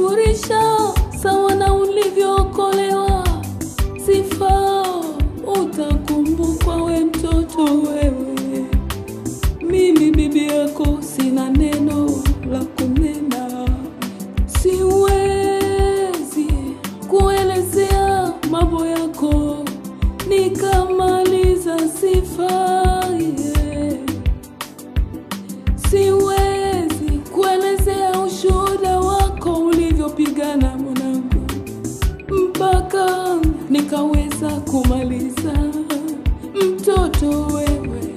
kujurisha sawa na ulivyookolewa. Sifa utakumbukwa we mtoto wewe. Mimi bibi yako sina neno la kunena. Siwezi kuelezea mambo yako nikamaliza sifa. Siwezi kuelezea ushuhuda wako ulivyopigana mwanangu mpaka nikaweza kumaliza. Mtoto wewe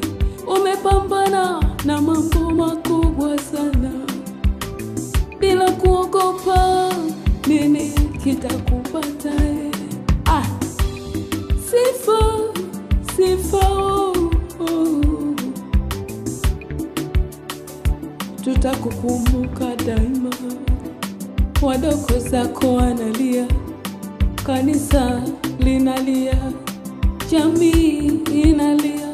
umepambana na mambo makubwa sana bila kuogopa nini kitakupata. Sifa tutakukumbuka daima. Wadogo zako wanalia, kanisa linalia, jamii inalia,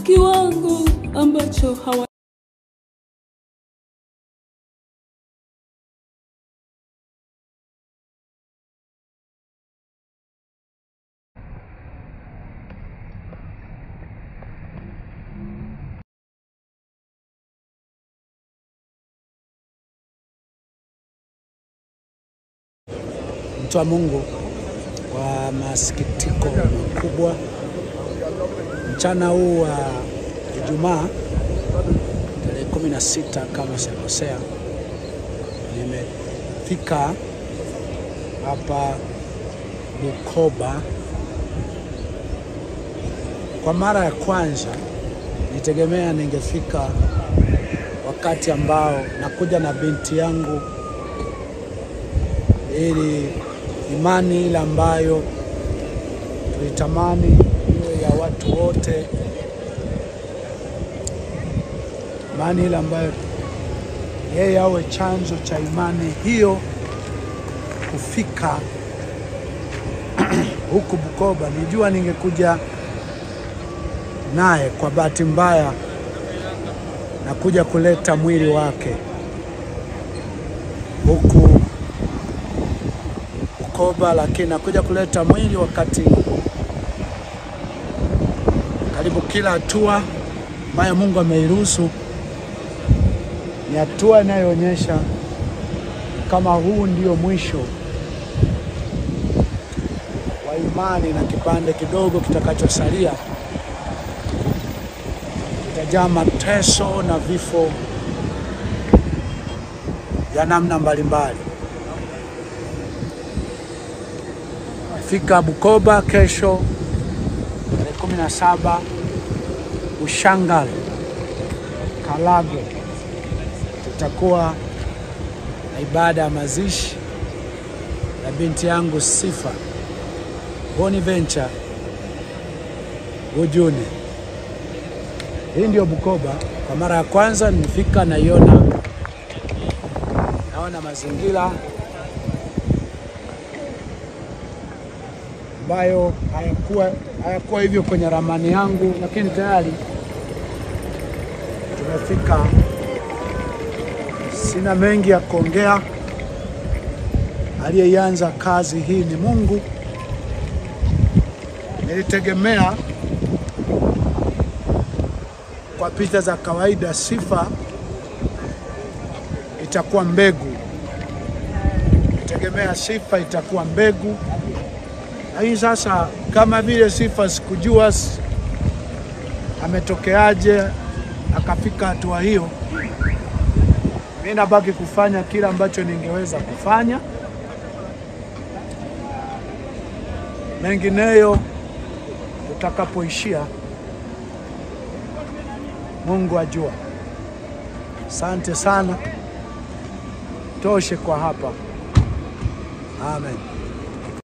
kiwango ambacho hawa mtu wa Mungu. Kwa masikitiko makubwa, mchana huu wa Ijumaa tarehe 16 kama sikosea, nimefika hapa Bukoba kwa mara ya kwanza. Nitegemea ningefika wakati ambao nakuja na binti yangu, ili imani ile ambayo tulitamani iwe ya watu wote, imani ile ambayo yeye awe chanzo cha imani hiyo kufika huku Bukoba. Nijua ningekuja naye, kwa bahati mbaya nakuja kuleta mwili wake huku Bukoba, lakini nakuja kuleta mwili wakati karibu kila hatua ambayo Mungu ameiruhusu ni hatua inayoonyesha kama huu ndio mwisho wa imani, na kipande kidogo kitakachosalia kitajaa mateso na vifo ya namna mbalimbali. Fika Bukoba kesho tarehe 17 Ushangale Kalagwe, tutakuwa na ibada ya mazishi na binti yangu Sifa Bonaventure Ujune. Hii ndio Bukoba. Kwa mara ya kwanza nifika, naona mazingira ambayo hayakuwa hivyo kwenye ramani yangu, lakini tayari tumefika. Sina mengi ya kuongea. Aliyeanza kazi hii ni Mungu. Nilitegemea kwa picha za kawaida Sifa itakuwa mbegu. Nilitegemea Sifa itakuwa mbegu. Lakini sasa kama vile Sifa sikujua ametokeaje akafika hatua hiyo, mimi nabaki kufanya kila ambacho ningeweza kufanya. Mengineyo utakapoishia Mungu ajua. Asante sana. Toshe kwa hapa. Amen.